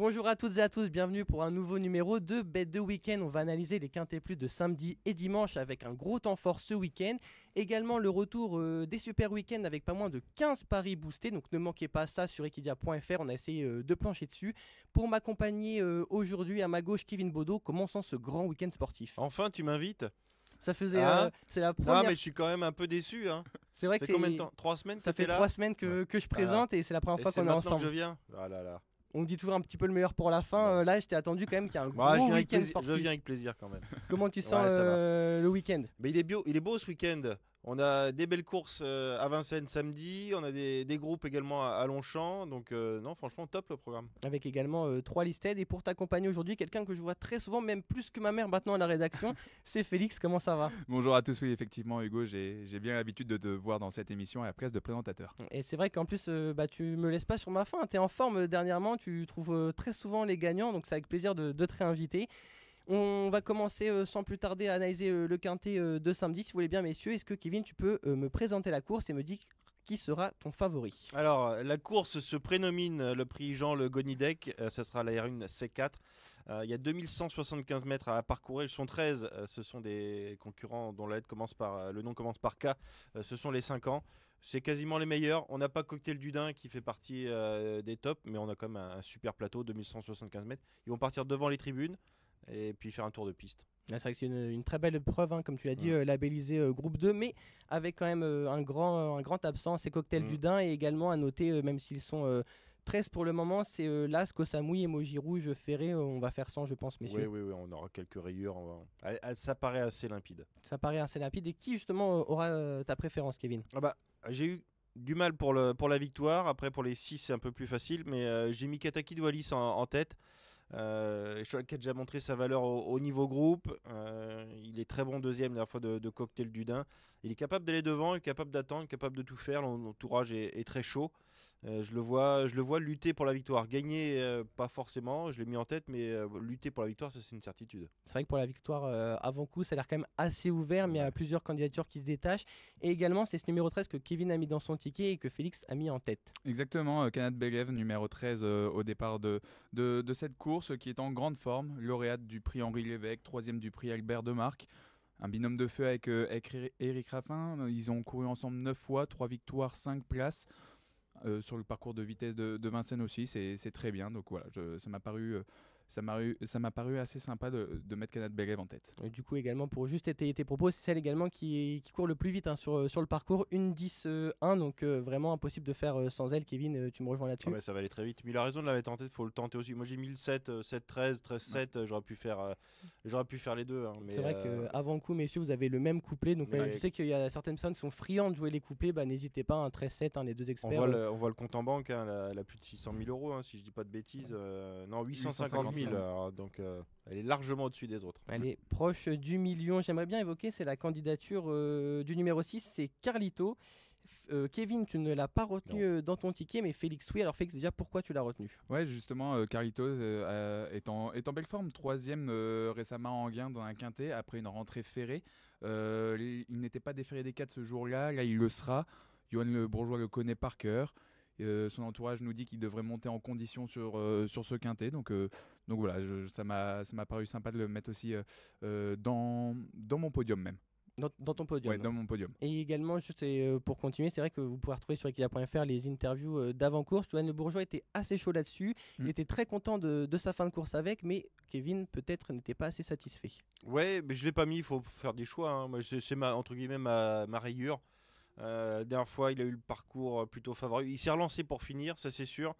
Bonjour à toutes et à tous, bienvenue pour un nouveau numéro de Bet de Week-end. On va analyser les quintés plus de samedi et dimanche avec un gros temps fort ce week-end. Également le retour des super week-ends avec pas moins de 15 paris boostés. Donc ne manquez pas ça sur equidia.fr, on a essayé de plancher dessus. Pour m'accompagner aujourd'hui à ma gauche, Kevin Baudot, commençons ce grand week-end sportif. Enfin, tu m'invites. Ça faisait, c'est la Non, première... mais je suis quand même un peu déçu. Hein. C'est vrai Ça que fait combien de temps 3 semaines ça que t'es fait là 3 semaines que je présente et c'est la première Et fois c'est qu'on est maintenant ensemble. que je viens. Ah là là. On dit toujours un petit peu le meilleur pour la fin. Ouais. Là, je t'ai attendu quand même qu'il y ait un Ouais, gros je viens avec week-end plaisir. sportif. Je viens avec plaisir quand même. Comment tu sens Ouais, ça va. le week-end? Mais il est beau ce week-end. On a des belles courses à Vincennes samedi. On a des groupes également à Longchamp. Donc non, franchement, top le programme. Avec également 3 listed. Et pour t'accompagner aujourd'hui, quelqu'un que je vois très souvent, même plus que ma mère maintenant à la rédaction, c'est Félix. Comment ça va? Bonjour à tous, oui effectivement Hugo, j'ai bien l'habitude de te voir dans cette émission à la place de présentateur. Et c'est vrai qu'en plus, tu me laisses pas sur ma faim. Tu es en forme dernièrement, tu trouves très souvent les gagnants, donc c'est avec plaisir de te réinviter. On va commencer sans plus tarder à analyser le quintet de samedi. Si vous voulez bien, messieurs, est-ce que Kevin, tu peux me présenter la course et me dire qui sera ton favori? Alors, la course se prénomine le prix Jean Le Gonidec. Ça sera la R1 C4. Il y a 2175 mètres à parcourir. Ils sont 13. Ce sont des concurrents dont le nom commence par K. Ce sont les 5 ans. C'est quasiment les meilleurs. On n'a pas Cocktail du Dain qui fait partie des tops, mais on a quand même un super plateau, 2175 mètres. Ils vont partir devant les tribunes et puis faire un tour de piste. C'est vrai que c'est une très belle épreuve, comme tu l'as dit, labellisé groupe 2, mais avec quand même un grand absent, c'est Cocktail du Dain, et également à noter, même s'ils sont 13 pour le moment, c'est Las, Kosamui, Emoji Rouge, Ferré. On va faire 100, je pense, messieurs. Oui, on aura quelques rayures. Ça paraît assez limpide. Ça paraît assez limpide. Et qui, justement, aura ta préférence, Kevin? J'ai eu du mal pour la victoire. Après, pour les 6, c'est un peu plus facile. Mais j'ai mis Kataki Doualis en tête. Cheval qui a déjà montré sa valeur au niveau groupe. Il est très bon deuxième la dernière fois de Cocktail du Dain. Il est capable d'aller devant, il est capable d'attendre, capable de tout faire. L'entourage est très chaud. Je le vois lutter pour la victoire. Gagner, pas forcément, je l'ai mis en tête, mais lutter pour la victoire, ça c'est une certitude. C'est vrai que pour la victoire avant coup, ça a l'air quand même assez ouvert, mais il y a plusieurs candidatures qui se détachent. Et également, c'est ce numéro 13 que Kevin a mis dans son ticket et que Félix a mis en tête. Exactement, Canad Believ, numéro 13 au départ de cette course, qui est en grande forme, lauréate du prix Henri Lévesque, 3e du prix Albert Demarque. Un binôme de feu avec Eric Raffin. Ils ont couru ensemble 9 fois, 3 victoires, 5 places. Sur le parcours de vitesse de Vincennes aussi, c'est très bien. Donc voilà, ça m'a paru assez sympa de mettre Canad Believ en tête. Et du coup, également, pour juste tes propos, c'est celle également qui court le plus vite sur le parcours, une 10-1, donc vraiment impossible de faire sans elle. Kevin, tu me rejoins là-dessus? Ça va aller très vite. Mais il a raison de l'avoir tenté, il faut le tenter aussi. Moi j'ai mis le 7, 7-13, 13-7, j'aurais pu faire les deux. Hein, mais c'est vrai qu'avant le coup, messieurs, vous avez le même couplet. Donc je sais qu'il y a certaines personnes qui sont friandes de jouer les couplets. N'hésitez pas, 13-7, les deux experts. On voit le compte en banque, elle a plus de 600 000 euros, si je dis pas de bêtises. Non, 850 000. Donc elle est largement au-dessus des autres. Elle est proche du million. J'aimerais bien évoquer, c'est la candidature du numéro 6, c'est Carlito. Kevin, tu ne l'as pas retenu dans ton ticket, mais Félix, oui. Alors Félix, déjà, pourquoi tu l'as retenu? Ouais, justement, Carlito est en belle forme, 3e récemment en gain dans un quintet, après une rentrée ferrée. Il n'était pas déféré des 4 ce jour-là, là il le sera. Johan Le Bourgeois le connaît par cœur. Son entourage nous dit qu'il devrait monter en condition sur ce quintet. Donc voilà, ça m'a paru sympa de le mettre aussi dans mon podium même. Dans ton podium. Ouais, dans mon podium. Et également, juste pour continuer, c'est vrai que vous pouvez retrouver sur equidia.fr les interviews d'avant-course. Johan Le Bourgeois était assez chaud là-dessus. Il était très content de sa fin de course avec, mais Kevin, peut-être, n'était pas assez satisfait. Ouais, mais je ne l'ai pas mis, il faut faire des choix. Hein. Moi, c'est entre guillemets ma rayure. La dernière fois, il a eu le parcours plutôt favorable. Il s'est relancé pour finir, ça c'est sûr.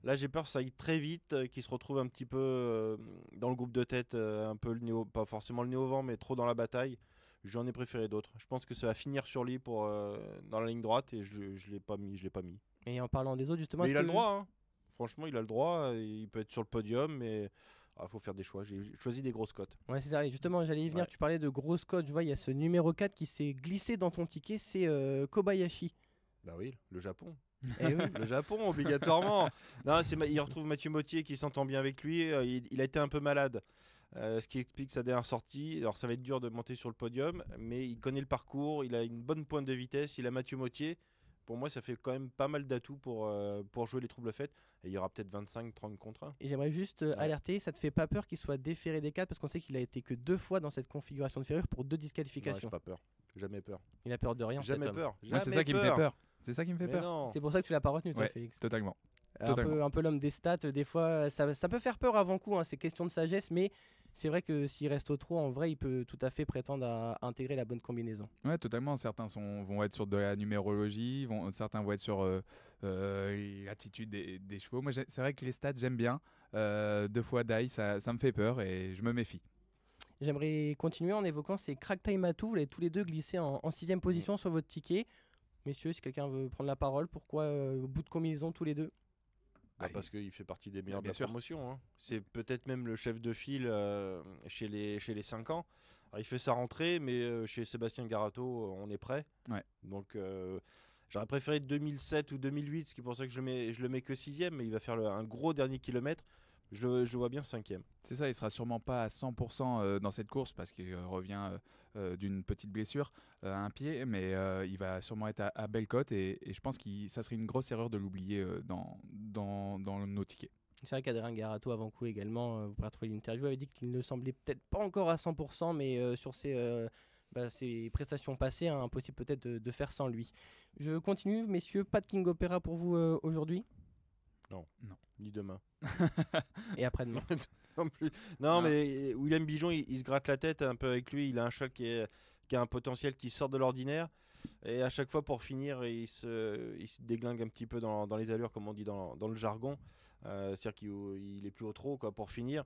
Là, j'ai peur que ça aille très vite, qu'il se retrouve un petit peu dans le groupe de tête, un peu pas forcément le nez au vent, mais trop dans la bataille. J'en ai préféré d'autres. Je pense que ça va finir sur lui dans la ligne droite et je l'ai pas mis. Et en parlant des autres, justement, mais il a le droit. Hein. Franchement, il a le droit. Il peut être sur le podium, mais faut faire des choix. J'ai choisi des grosses cotes. Ouais, c'est ça. Et justement, j'allais y venir. Ouais. Tu parlais de grosses cotes. Je vois, il y a ce numéro 4 qui s'est glissé dans ton ticket. C'est Kobayashi. Bah oui, le Japon. Eh oui. Le Japon, obligatoirement. Non, il retrouve Mathieu Mottier qui s'entend bien avec lui. Il a été un peu malade. Ce qui explique sa dernière sortie. Alors ça va être dur de monter sur le podium, mais il connaît le parcours, il a une bonne pointe de vitesse, il a Mathieu Mottier. pour moi, ça fait quand même pas mal d'atouts pour jouer les troubles fêtes. Et il y aura peut-être 25-30 contre 1. Et j'aimerais juste alerter, ça te fait pas peur qu'il soit déféré des 4 parce qu'on sait qu'il a été que 2 fois dans cette configuration de ferrure pour 2 Non, disqualifications. j'ai pas peur. Jamais peur. Il a peur de rien, cet Jamais homme. peur. Moi, c'est Jamais ça qui me fait peur. peur. C'est ça qui me fait Mais peur. non. C'est pour ça que tu l'as pas retenu, toi, Ouais, Félix. totalement. Un Totalement. peu l'homme des stats, des fois, ça peut faire peur avant coup, hein, c'est question de sagesse, mais c'est vrai que s'il reste au trot, en vrai, il peut tout à fait prétendre à intégrer la bonne combinaison. Ouais, totalement. Certains vont être sur de la numérologie, certains vont être sur l'attitude des chevaux. Moi, c'est vrai que les stats, j'aime bien. 2 fois die, ça me fait peur et je me méfie. J'aimerais continuer en évoquant ces crack time à tout. Vous l'avez tous les deux glissé en 6ème position sur votre ticket. Messieurs, si quelqu'un veut prendre la parole, pourquoi au bout de combinaison tous les deux? Parce qu'il fait partie des meilleurs de bien la sûr. promotion. Hein. C'est peut-être même le chef de file chez les 5 ans. Alors, il fait sa rentrée, mais chez Sébastien Garato, on est prêt. Ouais. Donc j'aurais préféré 2007 ou 2008, ce qui est pour ça que je le mets que 6ème, mais il va faire un gros dernier kilomètre. Je le vois bien 5ème. C'est ça, il sera sûrement pas à 100% dans cette course parce qu'il revient d'une petite blessure à un pied, mais il va sûrement être à belle cote et je pense que ça serait une grosse erreur de l'oublier dans nos tickets. C'est vrai qu'Adrien Garato avant coup également, vous pourrez retrouver l'interview, avait dit qu'il ne semblait peut-être pas encore à 100%, mais sur ses prestations passées, hein, impossible peut-être de faire sans lui. Je continue, messieurs, pas de King Opera pour vous aujourd'hui Non. Non. Ni demain. et après-demain. Non, plus. Non, mais William Bijon, il se gratte la tête un peu avec lui. Il a un cheval qui a un potentiel qui sort de l'ordinaire. Et à chaque fois, pour finir, il se déglingue un petit peu dans les allures, comme on dit dans le jargon. C'est-à-dire qu'il est plus au trot, quoi, pour finir.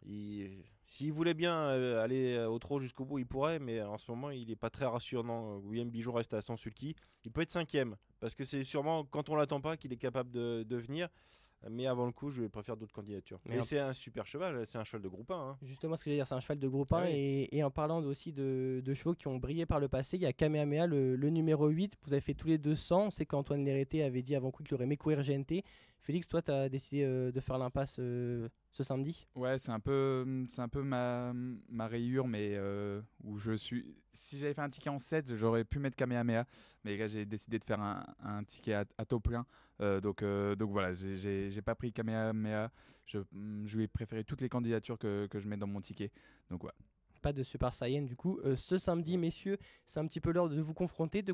S'il voulait bien aller au trot jusqu'au bout, il pourrait, mais en ce moment, il n'est pas très rassurant. William Bijon reste à 100 sulky. Il peut être 5ème, parce que c'est sûrement quand on l'attend pas qu'il est capable de venir. Mais avant le coup, je préfère d'autres candidatures. Mais c'est un super cheval, c'est un cheval de groupe 1. Hein. Justement, ce que je veux dire, c'est un cheval de groupe 1. Oui. Et en parlant aussi de chevaux qui ont brillé par le passé, il y a Kamehameha, le numéro 8. Vous avez fait tous les 200. On sait qu'Antoine Lérété avait dit avant coup qu'il aurait aimé courir GNT. Félix, toi, tu as décidé de faire l'impasse ce samedi. Ouais, c'est un peu ma rayure, mais où je suis. Si j'avais fait un ticket en 7, j'aurais pu mettre Kamehameha, mais là j'ai décidé de faire un ticket à taux plein. Donc voilà, j'ai pas pris Kamehameha. Je lui ai préféré toutes les candidatures que je mets dans mon ticket. Donc voilà. Pas de Super Saiyan du coup. Ce samedi, messieurs, c'est un petit peu l'heure de vous confronter,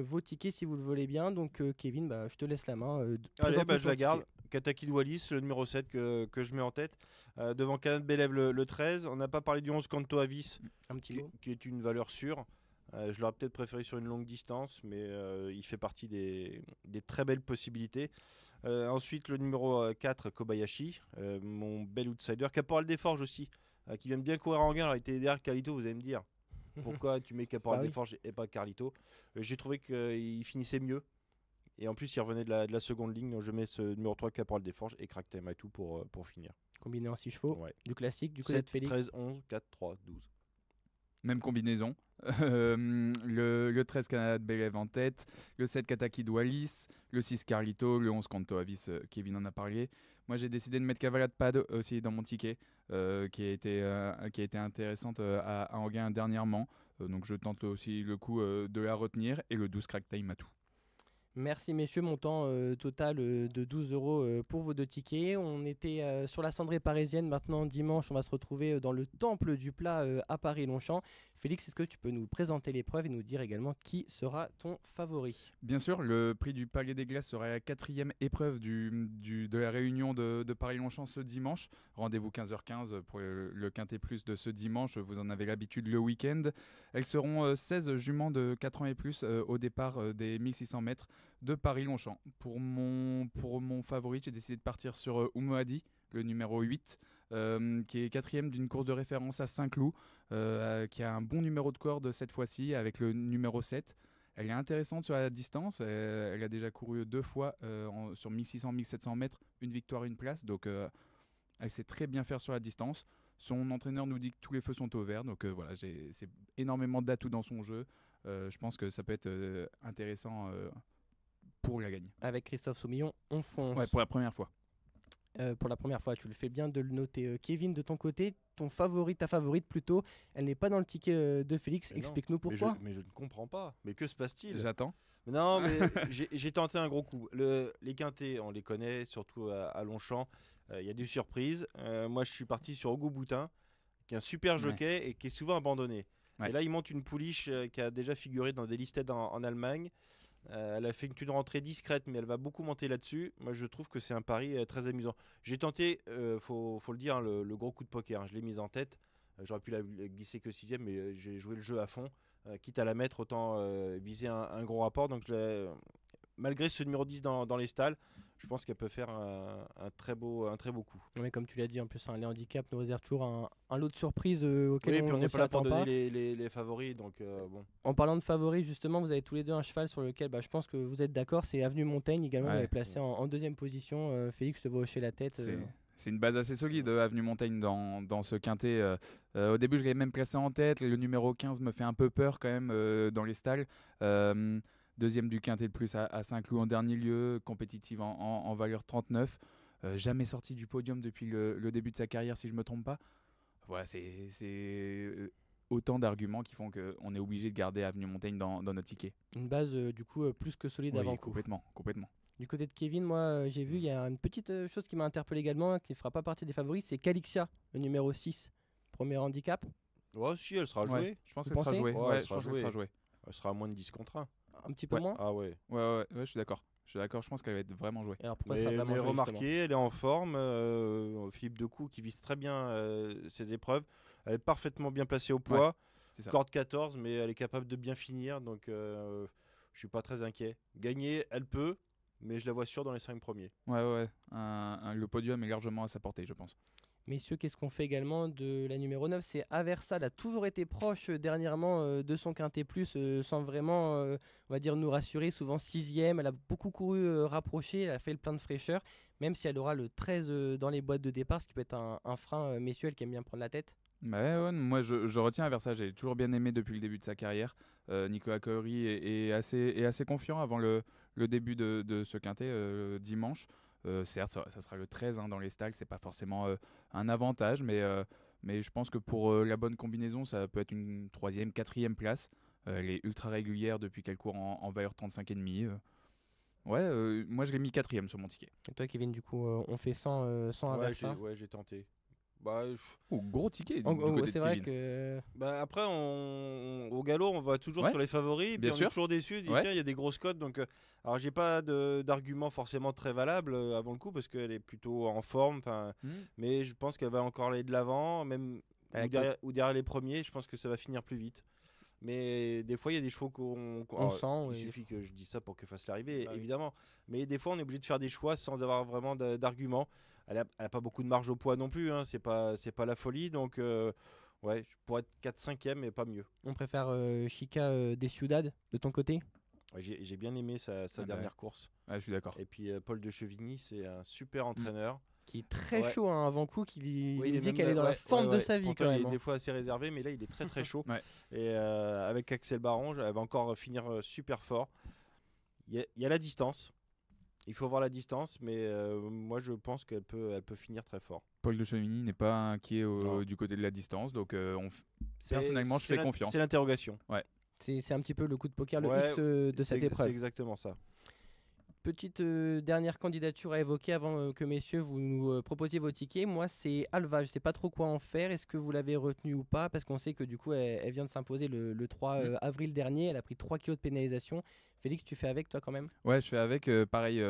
vos tickets si vous le voulez bien. Donc Kevin, je te laisse la main. Allez, présente-nous je ton la garde. ticket. Katakid Wallis, le numéro 7 que je mets en tête. Devant Canad Belev le 13. On n'a pas parlé du 11 Canto Avis, Un petit mot. qui est une valeur sûre. Je l'aurais peut-être préféré sur une longue distance, mais il fait partie des très belles possibilités. Ensuite, le numéro 4, Kobayashi, mon bel outsider. Caporal des Forges aussi, qui vient de bien courir en gain. Alors, il était derrière Carlito, vous allez me dire. Pourquoi tu mets Caporal Bah oui. des Forges et pas Carlito? J'ai trouvé qu'il finissait mieux. Et en plus, il revenait de la seconde ligne. Donc je mets ce numéro 3, Caporal des Forges, et Crack Time Atout pour finir. Combiné en 6 chevaux. Ouais. Du classique, du côté 7, de Félix. 13, 11, 4, 3, 12. Même combinaison. Le 13 Canada de Belev en tête, le 7 Katakid Wallis, le 6 Carlito, le 11 Canto Avis, Kevin en a parlé. Moi j'ai décidé de mettre Cavalade Pad aussi dans mon ticket, qui a été intéressante à Anguin dernièrement. Donc je tente aussi le coup de la retenir, et le 12 Crack Time Atout. Merci messieurs, montant total de 12 € pour vos 2 tickets. On était sur la cendrée parisienne, maintenant dimanche on va se retrouver dans le temple du plat à Paris-Longchamp. Félix, est-ce que tu peux nous présenter l'épreuve et nous dire également qui sera ton favori? Bien sûr, le prix du Palais des Glaces sera la 4e épreuve de la réunion de Paris-Longchamp ce dimanche. Rendez-vous 15h15 pour le Quintet Plus de ce dimanche, vous en avez l'habitude le week-end. Elles seront 16 juments de 4 ans et plus au départ des 1600 mètres de Paris-Longchamp. Pour mon favori, j'ai décidé de partir sur Oumoadi, le numéro 8, qui est 4e d'une course de référence à Saint-Cloud, qui a un bon numéro de corde cette fois-ci avec le numéro 7. Elle est intéressante sur la distance, elle a déjà couru 2 fois sur 1600-1700 mètres, une victoire, une place, donc elle sait très bien faire sur la distance. Son entraîneur nous dit que tous les feux sont au vert, donc voilà, c'est énormément d'atouts dans son jeu. Je pense que ça peut être intéressant pour la gagne. Avec Christophe Soumillon, on fonce. Ouais, pour la première fois. pour la première fois. Tu le fais bien de le noter. Kevin, de ton côté, ton favori, ta favorite plutôt, elle n'est pas dans le ticket de Félix. Mais non. Explique-nous pourquoi. Mais je ne comprends pas. Mais que se passe-t-il? J'attends. Non, mais j'ai tenté un gros coup. Les quintés, on les connaît, surtout à Longchamp. Il y a des surprises. Moi, je suis parti sur Hugo Boutin, qui est un super jockey et qui est souvent abandonné. Ouais. Et là, il monte une pouliche qui a déjà figuré dans des listed en Allemagne. Elle a fait une rentrée discrète, mais elle va beaucoup monter là-dessus. Moi, je trouve que c'est un pari très amusant. J'ai tenté, faut le dire, le gros coup de poker. Je l'ai mise en tête. J'aurais pu la glisser que 6ème, mais j'ai joué le jeu à fond. Quitte à la mettre, autant viser un gros rapport. Donc, malgré ce numéro 10 dans les stalles, je pense qu'elle peut faire un très beau coup. Mais comme tu l'as dit, en plus, les handicaps nous réservent toujours un lot de surprises auquel Oui, puis on n'est pas là pour s'attend donner les favoris. Donc, bon. En parlant de favoris, justement, vous avez tous les deux un cheval sur lequel je pense que vous êtes d'accord. C'est Avenue Montaigne également. Vous avez placé en deuxième position. Félix, je te vois hocher la tête. C'est une base assez solide, Avenue Montaigne, dans ce quintet. Au début, je l'avais même placé en tête. Le numéro 15 me fait un peu peur quand même dans les stalles. Deuxième du quintet de plus à Saint-Cloud en dernier lieu, compétitive en valeur 39. Jamais sorti du podium depuis le début de sa carrière, si je ne me trompe pas. Voilà, c'est autant d'arguments qui font qu'on est obligé de garder Avenue Montaigne dans notre ticket. Une base, du coup, plus que solide avant coup. Complètement. Du côté de Kevin, moi, j'ai vu, il y a une petite chose qui m'a interpellé également, qui ne fera pas partie des favoris, c'est Calixia, le numéro 6. Premier handicap. Ouais, si, elle sera jouée. Je pense qu'elle sera jouée. Ouais, je pense qu'elle sera jouée. Elle sera à moins de 10 contre 1. Un petit peu moins. Ah ouais. Ouais, je suis d'accord. Je pense qu'elle va être vraiment jouée. Alors pourquoi ça va vraiment mais jouer, remarquez, elle est en forme. Philippe Decou qui vise très bien ses épreuves. Elle est parfaitement bien placée au poids. Corde 14, mais elle est capable de bien finir. Donc je suis pas très inquiet. Gagner, elle peut, mais je la vois sûre dans les 5 premiers. Ouais. Le podium est largement à sa portée, je pense. Messieurs, qu'est-ce qu'on fait également de la numéro 9? C'est Aversa. Elle a toujours été proche dernièrement de son quintet plus, sans vraiment, on va dire, nous rassurer. Souvent 6ème. Elle a beaucoup couru rapproché. Elle a fait le plein de fraîcheur. Même si elle aura le 13 dans les boîtes de départ, ce qui peut être un frein, messieurs, elle qui aime bien prendre la tête. Ouais, moi je retiens Aversa. J'ai toujours bien aimé depuis le début de sa carrière. Nicolas Cory est assez confiant avant le début de ce quintet dimanche. Certes, ça sera le 13 dans les stalles, c'est pas forcément un avantage, mais je pense que pour la bonne combinaison, ça peut être une 3e, 4e place. Elle est ultra régulière depuis qu'elle court en valeur 35,5. Moi je l'ai mis 4e sur mon ticket. Et toi, Kevin, du coup, on fait sans Aversa. Ouais, j'ai tenté. Gros ticket. C'est vrai que. Après, au galop, on va toujours sur les favoris. Et puis on est toujours déçu. Il y a des grosses cotes. Donc, alors, j'ai pas d'argument forcément très valable avant le coup parce qu'elle est plutôt en forme. Mais je pense qu'elle va encore aller de l'avant, même ou derrière les premiers. Je pense que ça va finir plus vite. Mais des fois, il y a des chevaux qu'on sent. Il suffit que je dise ça pour que fasse l'arrivée, évidemment. Mais des fois, on est obligé de faire des choix sans avoir vraiment d'arguments. Elle a pas beaucoup de marge au poids non plus. C'est pas la folie. Donc, je pourrais être 4-5e, mais pas mieux. On préfère Chica des Ciudad de ton côté? J'ai bien aimé sa dernière course. Je suis d'accord. Et puis, Paul de Chevigny, c'est un super entraîneur. Qui est très chaud avant coup, qui lui dit qu'elle est dans la la forme de sa vie. Pourtant, quand même. Il est des fois assez réservé, mais là, il est très très chaud. Et avec Axel Baron, elle va encore finir super fort. Il y a la distance. Il faut voir la distance, mais moi je pense qu'elle peut finir très fort. Paul de Chevigny n'est pas inquiet du côté de la distance, donc personnellement je fais confiance. C'est l'interrogation. C'est un petit peu le coup de poker, le X de cette épreuve. C'est exactement ça. Petite dernière candidature à évoquer avant que messieurs vous nous proposiez vos tickets. Moi c'est Alva, je sais pas trop quoi en faire. Est-ce que vous l'avez retenue ou pas? Parce qu'on sait que du coup elle vient de s'imposer le 3 avril dernier. Elle a pris 3 kilos de pénalisation. Félix, tu fais avec toi quand même? Ouais, je fais avec. Pareil,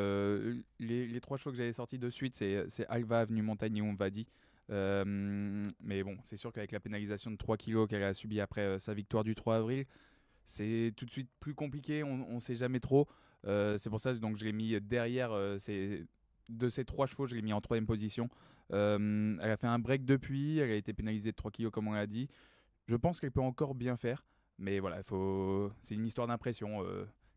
les 3 chevaux que j'avais sortis de suite, c'est Alva, Avenue Montagne et On va dit. Mais bon, c'est sûr qu'avec la pénalisation de 3 kilos qu'elle a subie après sa victoire du 3 avril, c'est tout de suite plus compliqué. On ne sait jamais trop. C'est pour ça que je l'ai mis derrière. De ces 3 chevaux, je l'ai mis en 3e position. Elle a fait un break depuis. Elle a été pénalisée de 3 kilos, comme on l'a dit. Je pense qu'elle peut encore bien faire. Mais voilà, c'est une histoire d'impression.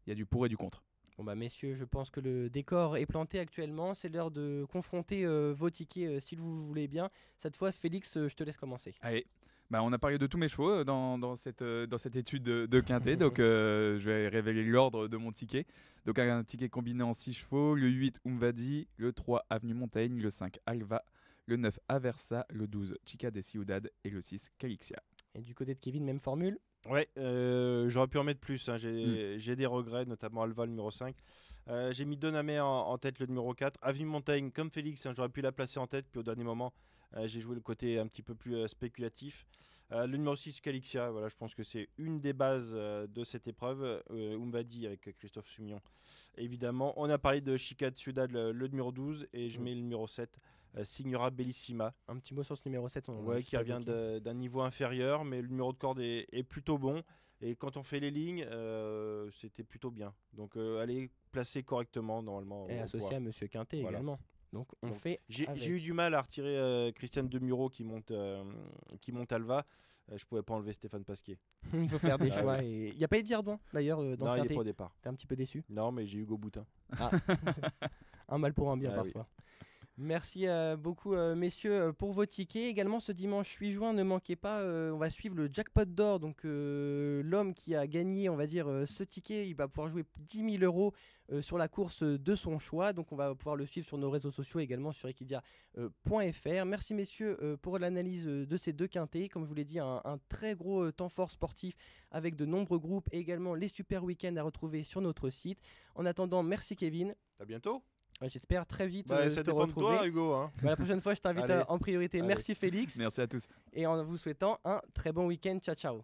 Il y a du pour et du contre. Bon bah messieurs, je pense que le décor est planté actuellement. C'est l'heure de confronter vos tickets si vous voulez bien. Cette fois, Félix, je te laisse commencer. Allez, Bah, on a parlé de tous mes chevaux dans cette étude de quintet, donc je vais révéler l'ordre de mon ticket. Donc un ticket combiné en 6 chevaux, le 8 Umvadi, le 3 Avenue Montaigne, le 5 Alva, le 9 Aversa, le 12 Chica de Ciudad et le 6 Calixia. Et du côté de Kevin, même formule. Ouais, j'aurais pu en mettre plus. Hein. J'ai des regrets, notamment Alva, le numéro 5. J'ai mis Donamé en tête, le numéro 4. Avenue Montaigne, comme Félix, hein, j'aurais pu la placer en tête. Puis au dernier moment, j'ai joué le côté un petit peu plus spéculatif. Le numéro 6, Calixia, voilà, je pense que c'est une des bases de cette épreuve. Umvadi avec Christophe Sumion. Évidemment, on a parlé de Chica de Ciudad, le numéro 12. Et je mets le numéro 7. Signora Bellissima. Un petit mot sur ce numéro 7. Qui revient d'un niveau inférieur, mais le numéro de corde est plutôt bon. Et quand on fait les lignes, c'était plutôt bien. Donc allez placer correctement normalement. Et associé à Monsieur Quintet également. Donc j'ai eu du mal à retirer Christiane Demuro qui monte Alva. Je pouvais pas enlever Stéphane Pasquier. Il faut faire des choix. Il n'y a pas eu de Diardouin d'ailleurs dans ce Quintet. Non, il est pas Quintet. au départ. T'es un petit peu déçu? Non, mais j'ai Hugo Boutin. Ah. Un mal pour un bien parfois. Oui. Merci beaucoup messieurs pour vos tickets. Également ce dimanche 8 juin, ne manquez pas, on va suivre le jackpot d'or. Donc l'homme qui a gagné, on va dire, ce ticket, il va pouvoir jouer 10 000 euros sur la course de son choix. Donc on va pouvoir le suivre sur nos réseaux sociaux, également sur equidia.fr. Merci messieurs pour l'analyse de ces deux quintés. Comme je vous l'ai dit, un très gros temps fort sportif avec de nombreux groupes et également les super week-ends à retrouver sur notre site. En attendant, merci Kevin. À bientôt. J'espère très vite ça te dépend retrouver. De toi, Hugo. Hein. La prochaine fois, je t'invite en priorité. Allez. Merci Félix. Merci à tous. Et en vous souhaitant un très bon week-end. Ciao, ciao.